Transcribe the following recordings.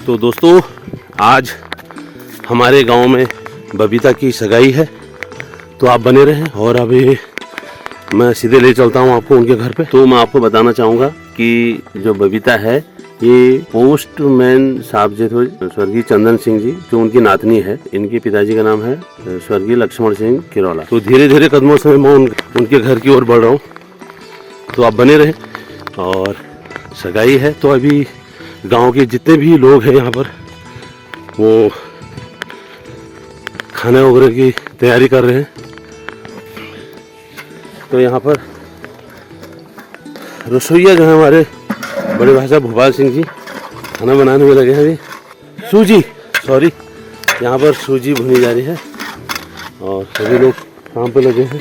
तो दोस्तों आज हमारे गांव में बबीता की सगाई है, तो आप बने रहें और अभी मैं सीधे ले चलता हूं आपको उनके घर पे। तो मैं आपको बताना चाहूँगा कि जो बबीता है ये पोस्टमैन साहब जो थे स्वर्गीय चंदन सिंह जी, जो उनकी नातनी है। इनके पिताजी का नाम है स्वर्गीय लक्ष्मण सिंह किरौला। तो धीरे धीरे कदमों से मैं उनके घर की ओर बढ़ रहा हूँ, तो आप बने रहें। और सगाई है तो अभी गांव के जितने भी लोग हैं यहाँ पर वो खाने वगैरह की तैयारी कर रहे हैं। तो यहाँ पर रसोईया जो है हमारे बड़े भाई साहब भोपाल सिंह जी खाना बनाने में लगे हैं। अभी सूजी यहाँ पर सूजी भुनी जा रही है और सभी लोग काम पे लगे हैं।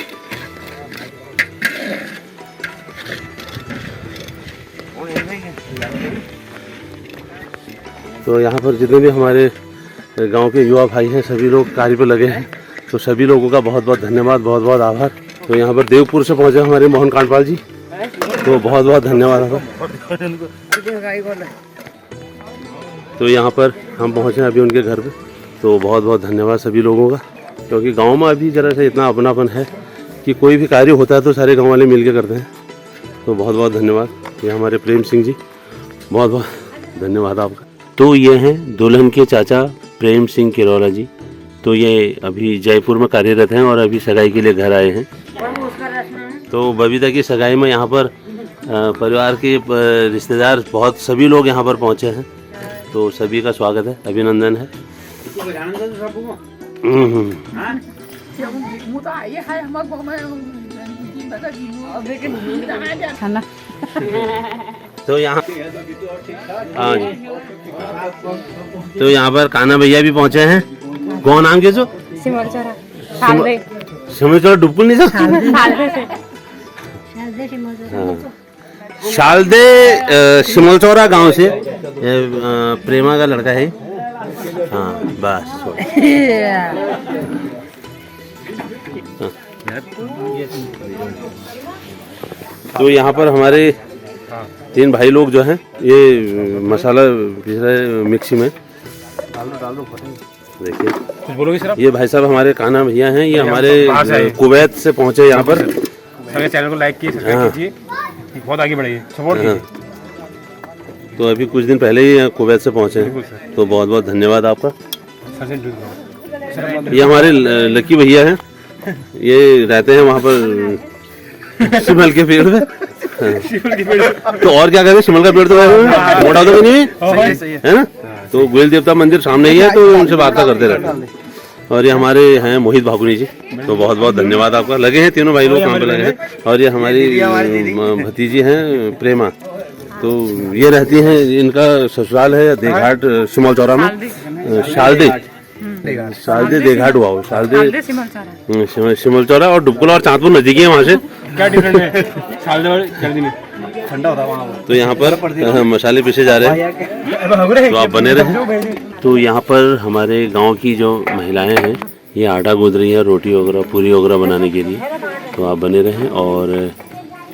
तो यहाँ पर जितने भी हमारे गांव के युवा भाई हैं सभी लोग कार्य पर लगे हैं, तो सभी लोगों का बहुत बहुत धन्यवाद, बहुत बहुत आभार। तो यहाँ पर देवपुर से पहुँचे हमारे मोहन कांडपाल जी, तो बहुत बहुत धन्यवाद आभार। तो यहाँ पर हम पहुँचे अभी उनके घर पे, तो बहुत बहुत धन्यवाद सभी लोगों का, क्योंकि गांव में अभी जरा सा इतना अपनापन है कि कोई भी कार्य होता है तो सारे गाँव वाले मिल के करते हैं। तो बहुत बहुत धन्यवाद। ये हमारे प्रेम सिंह जी, बहुत बहुत धन्यवाद आपका। तो ये हैं दुल्हन के चाचा प्रेम सिंह किरौला जी। तो ये अभी जयपुर में कार्यरत हैं और अभी सगाई के लिए घर आए हैं। तो बबीता की सगाई में यहाँ पर परिवार के रिश्तेदार बहुत सभी लोग यहाँ पर पहुँचे हैं, तो सभी का स्वागत है, अभिनंदन है। तो यहाँ तो यहाँ पर कान्हा भैया भी पहुँचे हैं। कौन नाम के जो सिमलचौरा डुबकुल नहीं सर शालदे सिमलचौरा गांव से प्रेमा का लड़का है। हाँ बस तो यहाँ पर हमारे 3 भाई लोग जो हैं ये मसाला पीस रहे मिक्सी में। देखिए ये भाई साहब हमारे कान्हा भैया हैं, ये हमारे कुवैत से पहुँचे यहाँ पर। चैनल को लाइक कीजिए, सब्सक्राइब कीजिए, बहुत आगे बढ़िए, सपोर्ट कीजिए। तो अभी कुछ दिन पहले ही कुवैत से पहुँचे हैं, तो बहुत बहुत धन्यवाद आपका। ये हमारे लकी भैया हैं, ये रहते हैं वहाँ पर शिमल के पेड़ पे। तो और क्या करें, शिमल का पेड़ तो मोटा तो नहीं है ना, तो गोयल देवता मंदिर सामने ही है, तो उनसे बातें करते रहते हैं। और ये हमारे हैं मोहित भागुनी जी, तो बहुत बहुत धन्यवाद आपका। लगे हैं तीनों भाई लोग काम पे लगे हैं। और ये हमारी भतीजी हैं प्रेमा, तो ये रहती हैं, इनका ससुराल है देघाट सिमलचौरा में, शालदे देघाट हुआ हो, शालदे सिमलचौरा और डुबकुला और चांदपुर नजदीक है वहाँ से। क्या डिफरेंस है? शालदे वाले गर्मी में ठंडा होता है वहाँ। तो यहाँ पर मसाले पीसे जा रहे हैं, तो आप बने रहें। तो यहाँ पर हमारे गांव की जो महिलाएं हैं ये आटा गूंद रही है रोटी वगैरह पूरी वगैरह बनाने के लिए, तो आप बने रहें। और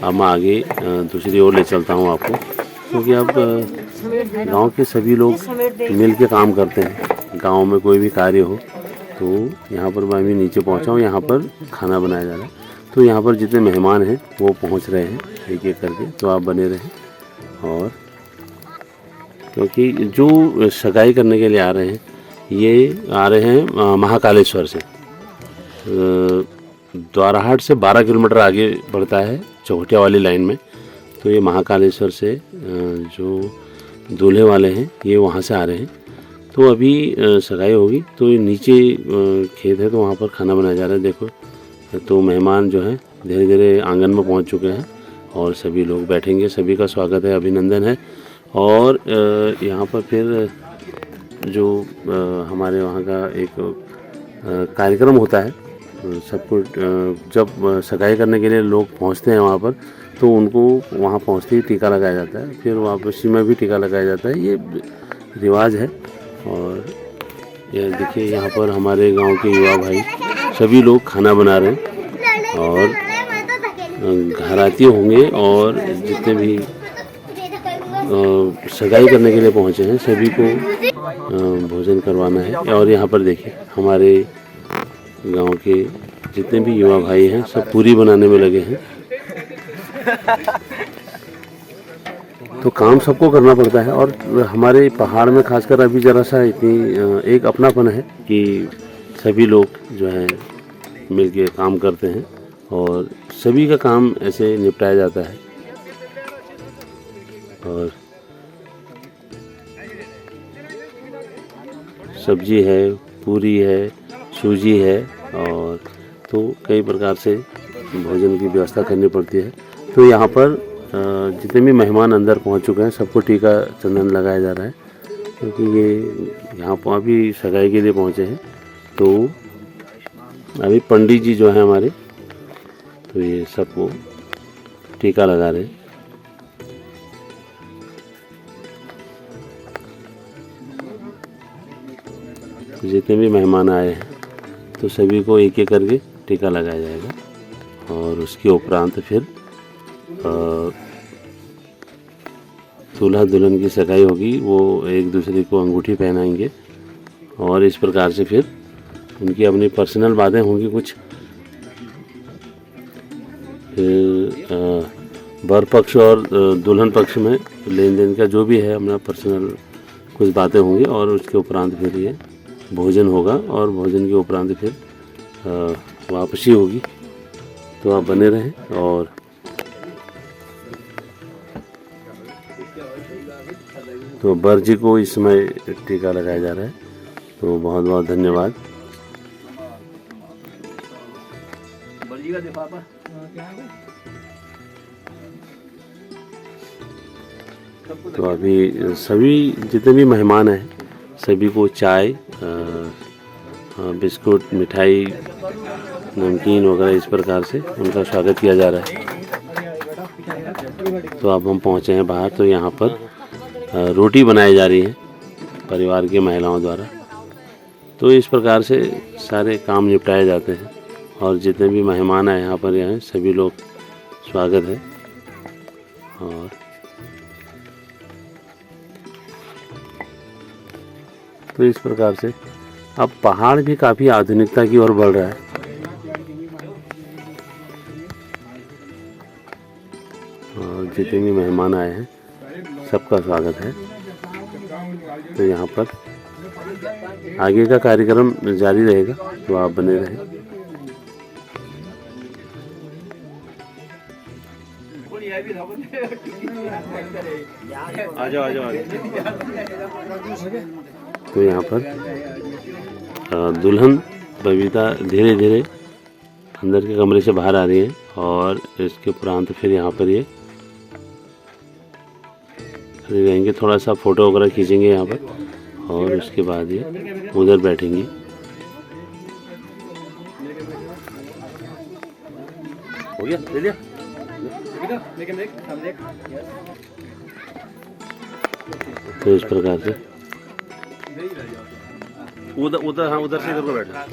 अब मैं आगे दूसरी ओर ले चलता हूँ आपको, क्योंकि अब गांव के सभी लोग मिल के काम करते हैं। गांव में कोई भी कार्य हो तो यहाँ पर मैं भी नीचे पहुँचा हूँ, यहाँ पर खाना बनाया जा रहा है। तो यहाँ पर जितने मेहमान हैं वो पहुँच रहे हैं एक एक करके, तो आप बने रहें। और क्योंकि जो सगाई करने के लिए आ रहे हैं ये आ रहे हैं महाकालेश्वर से, द्वाराहाट से 12 किलोमीटर आगे पड़ता है चौखटिया वाली लाइन में। तो ये महाकालेश्वर से जो दूल्हे वाले हैं ये वहाँ से आ रहे हैं। तो अभी सगाई होगी, तो ये नीचे खेत है तो वहाँ पर खाना बनाया जा रहा है। देखो तो मेहमान जो हैं धीरे धीरे आंगन में पहुँच चुके हैं और सभी लोग बैठेंगे। सभी का स्वागत है, अभिनंदन है। और यहाँ पर फिर जो हमारे वहाँ का एक कार्यक्रम होता है, सबको जब सगाई करने के लिए लोग पहुँचते हैं वहाँ पर, तो उनको वहाँ पहुँचते ही टीका लगाया जाता है, फिर वापसी में भी टीका लगाया जाता है। ये रिवाज है। और ये देखिए यहाँ पर हमारे गांव के युवा भाई सभी लोग खाना बना रहे हैं और घराती होंगे और जितने भी सगाई करने के लिए पहुंचे हैं, सभी को भोजन करवाना है। और यहाँ पर देखिए हमारे गांव के जितने भी युवा भाई हैं सब पूरी बनाने में लगे हैं। तो काम सबको करना पड़ता है और हमारे पहाड़ में खासकर अभी ज़रा सा इतनी एक अपनापन है कि सभी लोग जो है मिलके काम करते हैं और सभी का काम ऐसे निपटाया जाता है। और सब्जी है, पूरी है, सूजी है और तो कई प्रकार से भोजन की व्यवस्था करनी पड़ती है। तो यहाँ पर जितने भी मेहमान अंदर पहुँच चुके हैं सबको टीका चंदन लगाया जा रहा है, क्योंकि ये यहाँ पर अभी सगाई के लिए पहुँचे हैं। तो अभी पंडित जी जो हैं हमारे, तो ये सबको टीका लगा रहे हैं। जितने भी मेहमान आए हैं तो सभी को एक एक करके टीका लगाया जाएगा और उसके उपरांत फिर दूल्हा दुल्हन की सगाई होगी। वो एक दूसरे को अंगूठी पहनाएंगे और इस प्रकार से फिर उनकी अपनी पर्सनल बातें होंगी कुछ। फिर वर पक्ष और दुल्हन पक्ष में लेन देन का जो भी है अपना पर्सनल कुछ बातें होंगी और उसके उपरांत फिर ये भोजन होगा और भोजन के उपरांत फिर वापसी होगी। तो आप बने रहें। और तो वर जी को इस समय टीका लगाया जा रहा है, तो बहुत बहुत धन्यवाद। तो अभी सभी जितने भी मेहमान हैं सभी को चाय, बिस्कुट, मिठाई, नमकीन वगैरह इस प्रकार से उनका स्वागत किया जा रहा है। तो अब हम पहुंचे हैं बाहर, तो यहाँ पर रोटी बनाई जा रही है परिवार की महिलाओं द्वारा। तो इस प्रकार से सारे काम निपटाए जाते हैं और जितने भी मेहमान आए यहाँ पर यहाँ सभी लोग स्वागत है। और तो इस प्रकार से अब पहाड़ भी काफ़ी आधुनिकता की ओर बढ़ रहा है। और जितने भी मेहमान आए हैं सबका स्वागत है। तो यहाँ पर आगे का कार्यक्रम जारी रहेगा, तो आप बने रहें। आ जाओ। तो यहाँ पर दुल्हन बबीता धीरे धीरे अंदर के कमरे से बाहर आ रही है और इसके उपरांत फिर यहाँ पर ये रहेंगे, थोड़ा सा फोटो वगैरह खींचेंगे यहाँ पर और उसके बाद ये उधर बैठेंगी। हो गया, ले लिया। तो इस प्रकार से उधर हाँ उधर से इधर को बैठा।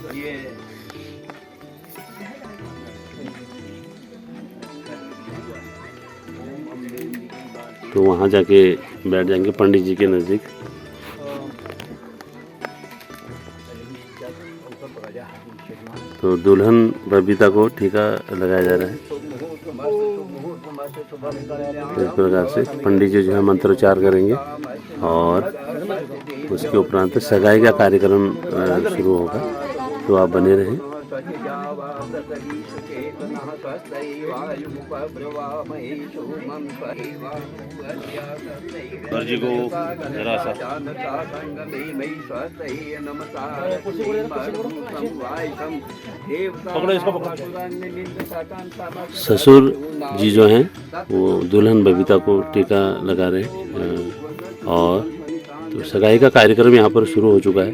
तो वहाँ जाके बैठ जाएंगे पंडित जी के नज़दीक। तो दुल्हन बबीता को टीका लगाया जा रहा है। इस प्रकार से पंडित जी जो है मंत्रोच्चार करेंगे और उसके उपरांत सगाई का कार्यक्रम शुरू होगा। तो आप बने रहें। जी को जरा सा ससुर जी जो हैं वो दुल्हन बबीता को टीका लगा रहे हैं और तो सगाई का कार्यक्रम यहाँ पर शुरू हो चुका है।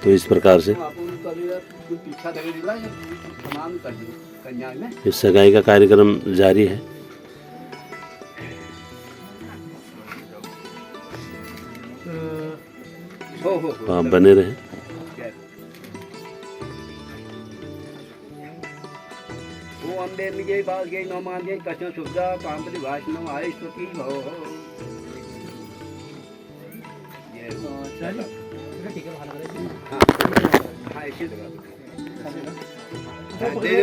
तो इस प्रकार से इस सगाई का कार्यक्रम जारी है। तो आप बने रहें। ओम देवी जय बाल जय नौमान जय कृष्ण सुविधा काम भाषण आयुष्वती भव।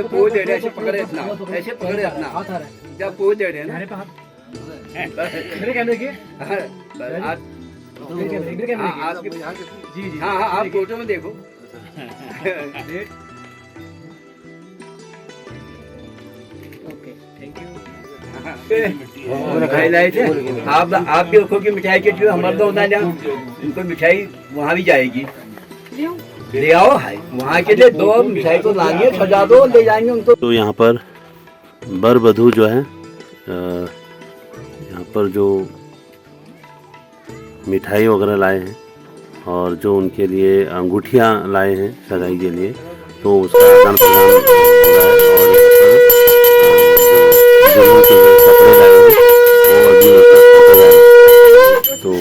पोज दे ऐसे पकड़े रखना, ऐसे पकड़े रखना जब पोज दे रहे हैं ना। जी हाँ हाँ, आप फोटो में देखो। आप भी रखो कि मिठाई के जो हमारे तो होता है, उनको मिठाई वहाँ भी जाएगी, ले आओ वहाँ के लिए दो मिठाई तो लाएंगे, सजा दो, ले जाएंगे उनको। तो यहाँ पर बर वधू जो है यहाँ पर जो मिठाई वगैरह लाए हैं और जो उनके लिए अंगूठियाँ लाए हैं सगाई के लिए, तो उसका आदान प्रदान हो रहा है। और यहाँ पर जो कपड़े लाए हैं वो अभी उसका फोटो जा रहा है। तो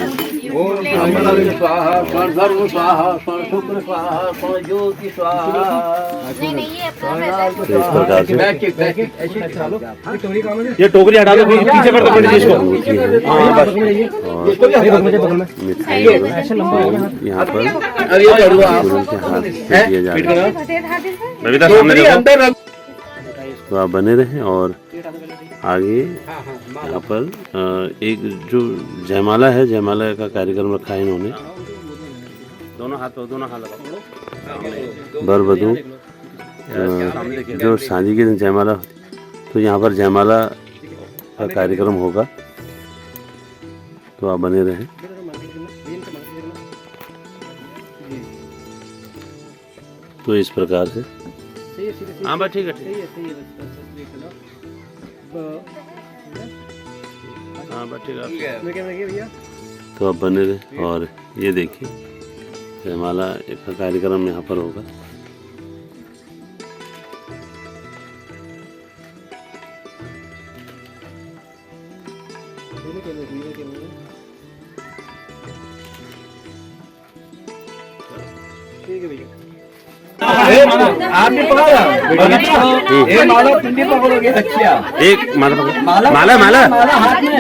स्वाहा स्वर्ण धर्म स्वाहा स्वर्ण शुक्र स्वाहा स्वर्ण ज्योति स्वाहा। तो इस प्रकार से ये टोकरी हटा दो, पीछे कर दो पंडित जी इसको। अंगूठी है हाँ बस। मिठाई है यहाँ पर गुरु के हाथ में दिया जा रहा है। बबीता सामने देखो। तो आप बने रहें। और आगे यहाँ पर एक जो जयमाला है, जयमाला का कार्यक्रम रखा है इन्होंने। दोनों हाथ लगाओ। बर वधू जो शादी के दिन जयमाला होती, तो यहाँ पर जयमाला का कार्यक्रम होगा, तो आप बने रहें। तो इस प्रकार से हाँ बस ठीक है, हाँ बस ठीक है। तो आप बने रहे। और ये देखिए जयमाला का कार्यक्रम यहाँ पर होगा। ठीक है भैया। आप भी पकड़ा, एक माला तुम भी पकड़ोगे। अच्छा, एक माला माला माला हाथ में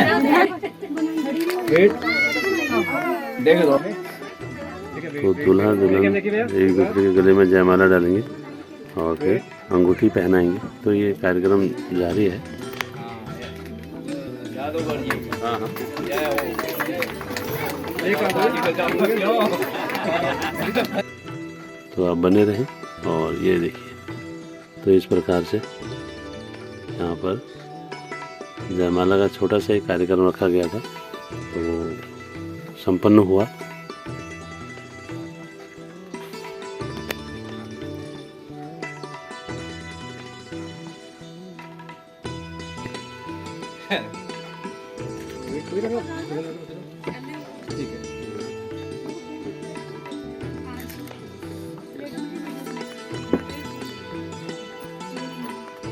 देख लो। तो दूल्हा दुल्हन एक दूसरे के गले में जयमाला डालेंगे और फिर अंगूठी पहनाएंगे। तो ये कार्यक्रम जारी है। हाँ हाँ तो आप बने रहें। और ये देखिए, तो इस प्रकार से यहाँ पर जयमाला का छोटा सा एक कार्यक्रम रखा गया था, तो संपन्न हुआ।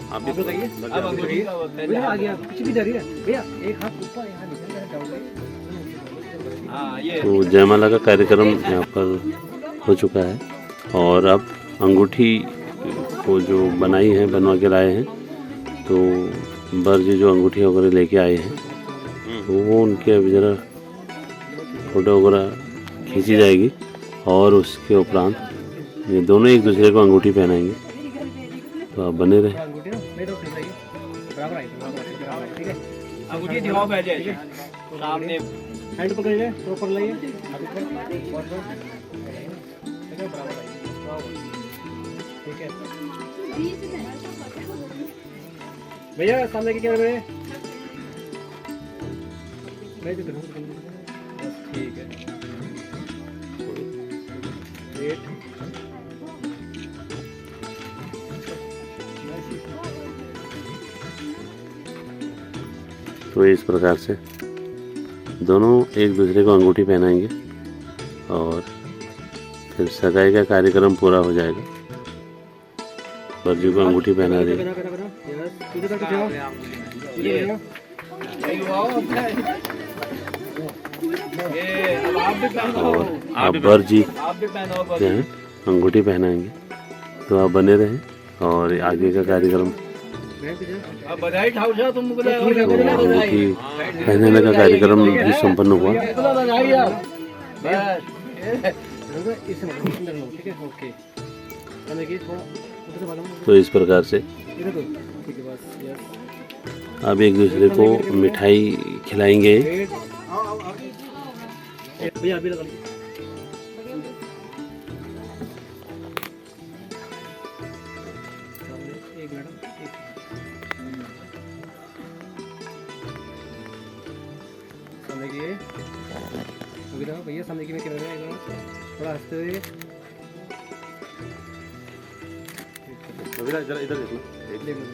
आप भी बताइए। अब अंगूठी आ गया, कुछ भी डरिए भैया, एक हाथ ऊपर यहाँ निकल रहा है। तो जयमाला का कार्यक्रम यहाँ पर हो चुका है। और अब अंगूठी को जो बनाई है, बनवा के लाए हैं, तो बर जी जो अंगूठी वगैरह लेके आए हैं, तो वो उनके अभी ज़रा फोटो वगैरह खींची जाएगी। और उसके उपरांत ये दोनों एक दूसरे को अंगूठी पहनाएंगे। तो आप बने रहे। अंगूठी दिखाओ पहले, सामने हैंड पकड़ ले, ऊपर लाइए। ठीक है भैया, सामने की कैमरे में ठीक है। तो इस प्रकार से दोनों एक दूसरे को अंगूठी पहनाएंगे और फिर सगाई का कार्यक्रम पूरा हो जाएगा। बर जी को अंगूठी पहना देंगे और आप बर जी जो हैं अंगूठी पहनाएंगे। तो आप बने रहें। और आगे का कार्यक्रम अंगूठी पहनाने का कार्यक्रम भी संपन्न हुआ। इससे मतलब अंदर लो, ठीक है, ओके। अब देखिए थोड़ा उधर से बालों तो इस प्रकार से इधर दो, ठीक है, बस, यस। अब एक दूसरे को मिठाई खिलाएंगे। भैया अभी लगा लीजिए। एक मिनट, सामने की अभी रहो भैया, सामने की में कैमरा है, एक मिनट, थोड़ा हंसते हुए। इधर इधर देखो। देख लो।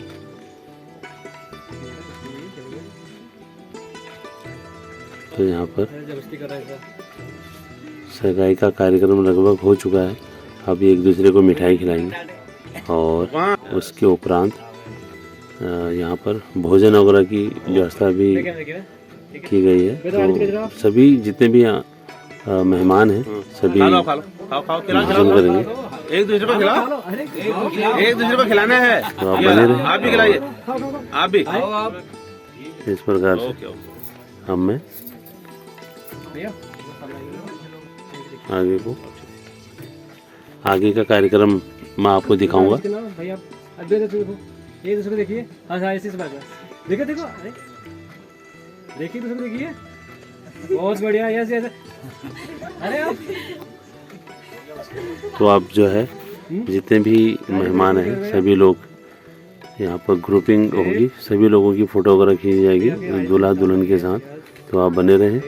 तो यहाँ पर जबरदस्ती कर रहा है ऐसा। सगाई का कार्यक्रम लगभग हो चुका है। अब एक दूसरे को मिठाई खिलाएंगे और उसके उपरांत यहाँ पर भोजन वगैरह की व्यवस्था भी की गई है। तो सभी जितने भी मेहमान हैं सभी भोजन करेंगे। एक दूसरे को खिलाओ, एक दूसरे को खिलाना है। तो आप बने रहे, आप भी खिलाइए, आप भी। इस प्रकार से हम मैं आगे का कार्यक्रम मैं आपको दिखाऊंगा। भैया अब देखो, एक दूसरे को देखिए, हाँ हाँ, ऐसे बात है, देखो देखो, अरे देखिए दूसरे को देखिए, बहुत बढ़िया, ऐसे ऐसे, अरे आप तो आप जो है जितने भी मेहमान हैं सभी लोग यहाँ पर ग्रुपिंग होगी, सभी लोगों की फोटो वगैरह खींची जाएगी दूल्हा दुल्हन के साथ। तो आप बने रहें।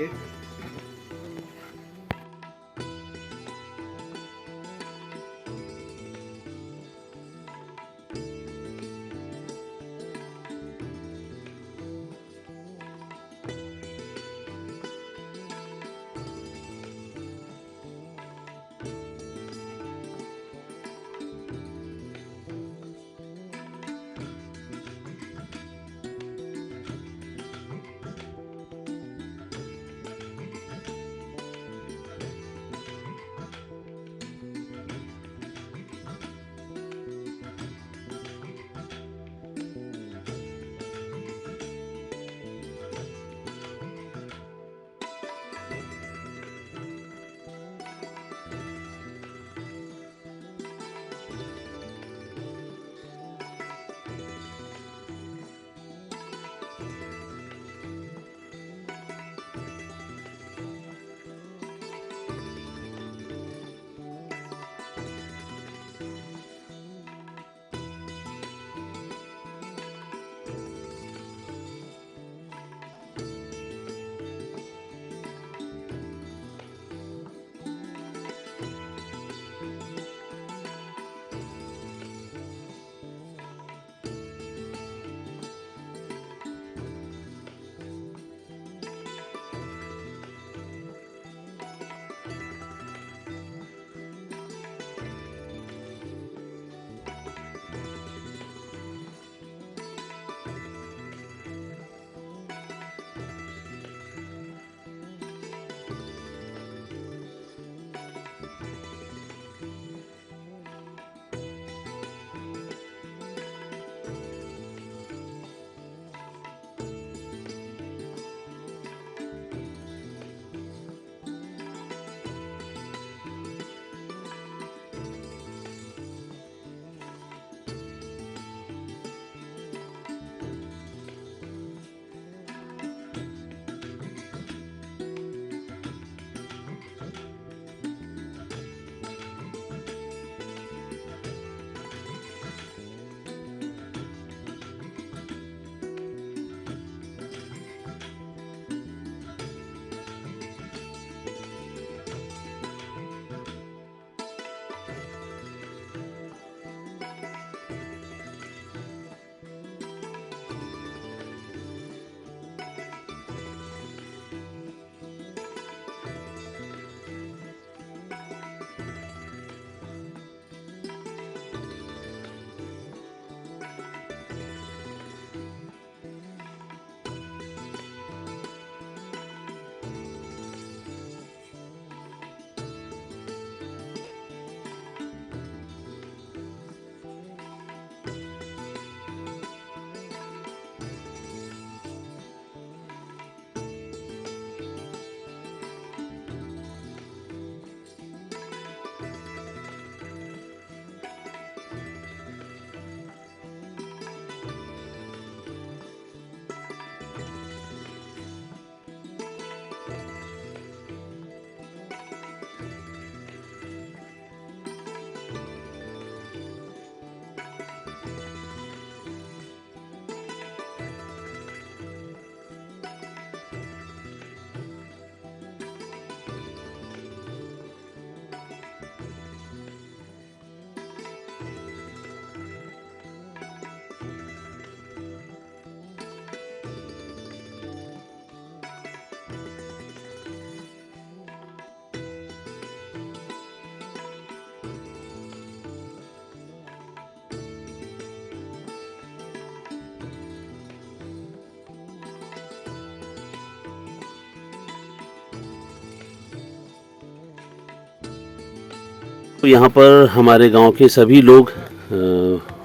तो यहाँ पर हमारे गांव के सभी लोग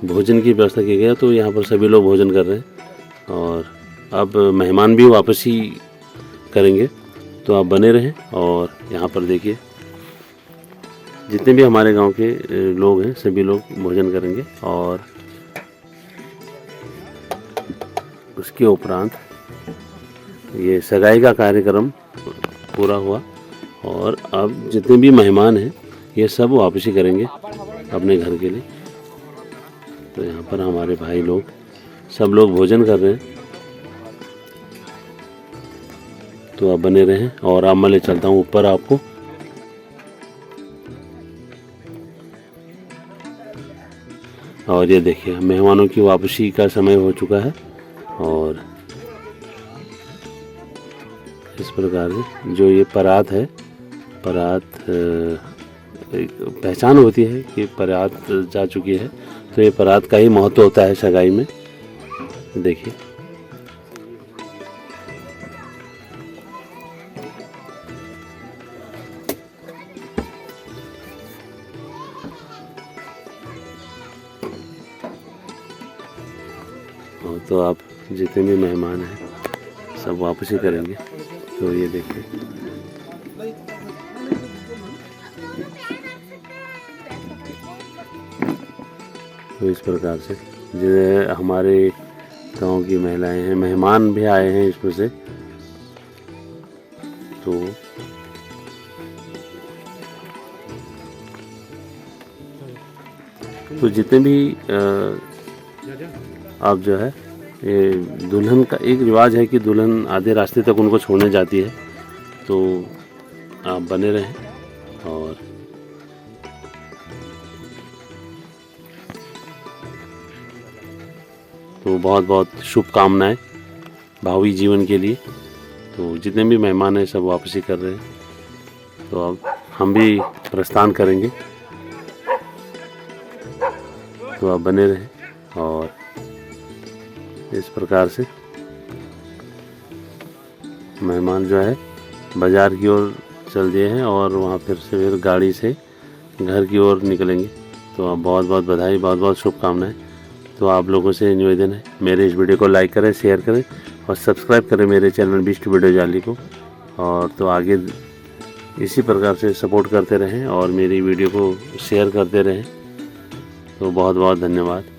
भोजन की व्यवस्था की गई है, तो यहाँ पर सभी लोग भोजन कर रहे हैं और अब मेहमान भी वापसी करेंगे। तो आप बने रहें और यहाँ पर देखिए जितने भी हमारे गांव के लोग हैं सभी लोग भोजन करेंगे और उसके उपरांत ये सगाई का कार्यक्रम पूरा हुआ और अब जितने भी मेहमान हैं ये सब वापसी करेंगे अपने घर के लिए। तो यहाँ पर हमारे भाई लोग सब लोग भोजन कर रहे हैं, तो आप बने रहें और अब मैं ले चलता हूँ ऊपर आपको। और ये देखिए मेहमानों की वापसी का समय हो चुका है और इस प्रकार से जो ये परात है, परात एक पहचान होती है कि परात जा चुकी है, तो ये परात का ही महत्व होता है सगाई में। देखिए तो आप जितने भी मेहमान हैं सब वापसी करेंगे। तो ये देखिए तो इस प्रकार से जो हमारे गांव की महिलाएं हैं, मेहमान भी आए हैं इसमें से, तो जितने भी आप जो है ये दुल्हन का एक रिवाज है कि दुल्हन आधे रास्ते तक उनको छोड़ने जाती है, तो आप बने रहें और तो बहुत बहुत शुभकामनाएं भावी जीवन के लिए। तो जितने भी मेहमान हैं सब वापसी कर रहे हैं, तो अब हम भी प्रस्थान करेंगे, तो आप बने रहें और इस प्रकार से मेहमान जो है बाज़ार की ओर चल दिए हैं और वहाँ फिर गाड़ी से घर की ओर निकलेंगे। तो आप बहुत बहुत बधाई, बहुत बहुत शुभकामनाएं। तो आप लोगों से निवेदन है मेरे इस वीडियो को लाइक करें, शेयर करें और सब्सक्राइब करें मेरे चैनल बीस्ट वीडियो जाली को। और तो आगे इसी प्रकार से सपोर्ट करते रहें और मेरी वीडियो को शेयर करते रहें। तो बहुत बहुत धन्यवाद।